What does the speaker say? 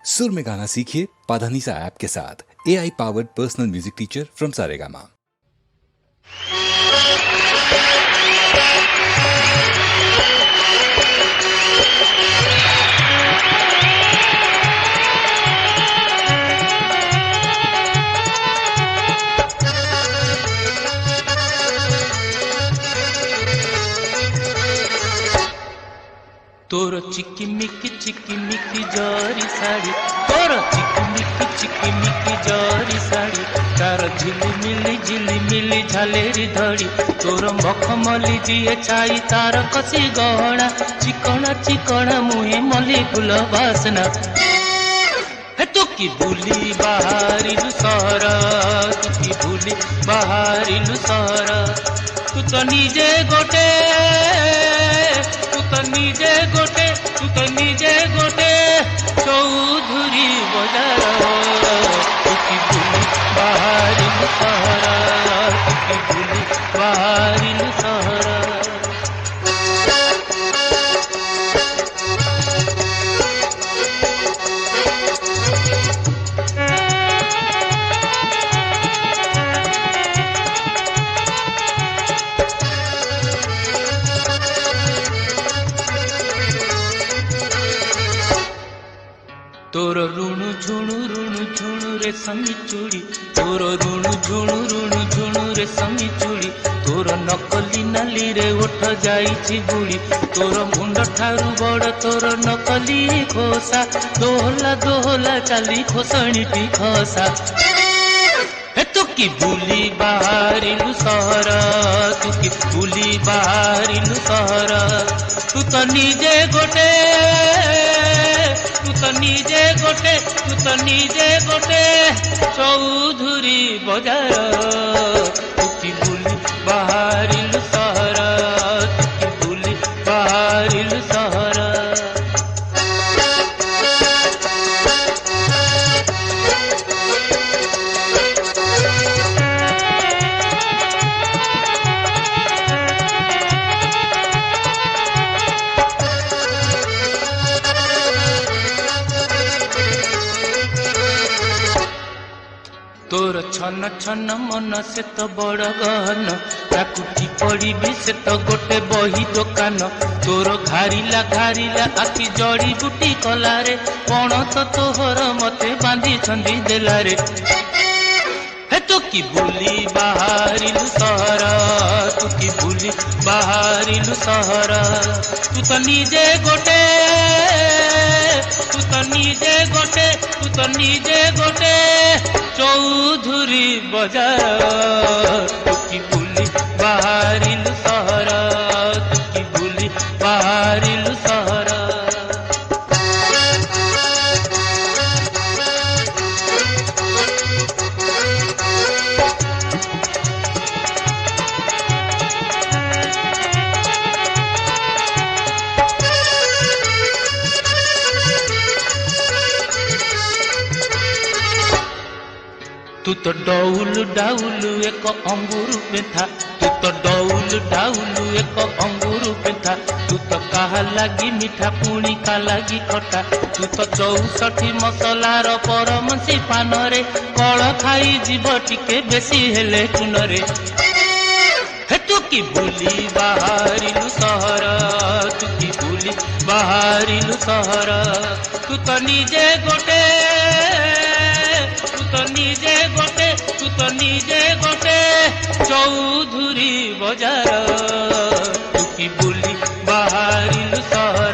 सुर में गाना सीखिए पाधानीसा ऐप के साथ। AI powered personal music teacher from Saregama. तोर चिकिमिकी जरी साड़ी, तोर चिकिमिकी जरी साड़ी, तार झिलिमिली झालेरी धड़ी, तोर मखमली जिए छाई तार कसी गहना, चिकना मुहे मली फुल बासना। तू की बुली बाहरिलु सहर, तू की बुली बाहरिलु सहर, तू तो निजे गोटे, तू तो निजे गोटे चौधुरी बजार। तू की बुली बाहरिलु सहर, तू की बुली बाहरिलु सहर। तोर ऋणु झुणु रे समी चूड़ी, तोर ऋणु झुणु रे समी चूड़ी, तोर नकली नाली रे उठ जाइछि बुड़ी, तोर मुंड ठारू बड़ तोर नकली खोसा, दोहला चाली खोसणी टी खसा। तू की बुली बाहरिलु सहर, तू की बुली बाहरिलु सहर, तू तो निजे गोटे, तू तो निजे गोटे चौधुरी बजार। तू की बुली बाहरिलु सहर, तू की बुली बाहरिलु सहर। तोर छन मन से तो बड़ गहन, ताकुटी पड़ी से तो गोटे बही दुकान, तोर घारिला आखि जड़ी बुटी कलारे, कौन तो तोहर मते बांधी छंदी देलारे। तू की बुली बाहरिलु सहर, तू की बुली बाहरिलु सहर, तू तो निजे गोटे, तू तो निजे गोटे चौधुरी बजार। तू की बुली बाहरिलु सहर, तू की बुली बाहरिलु सहर। तू तो डाउल एक अंगूर पेथा, तू तो डाउल एक अंगूर पेथा, तू तो कहा लागी मिठा पुणी का लागी खटा, तू तो 64 मसलार परमसी पानरे, कल खाई जीव टिके बेसी हेले चुनरे। तू की बुली बाहरिलु सहर, तू की बुली बाहरिलु सहर, तू तो निजे गोटे, तू तो निजे गोटे चौधुरी बजार। तू की बुली बाहरिलु सहर,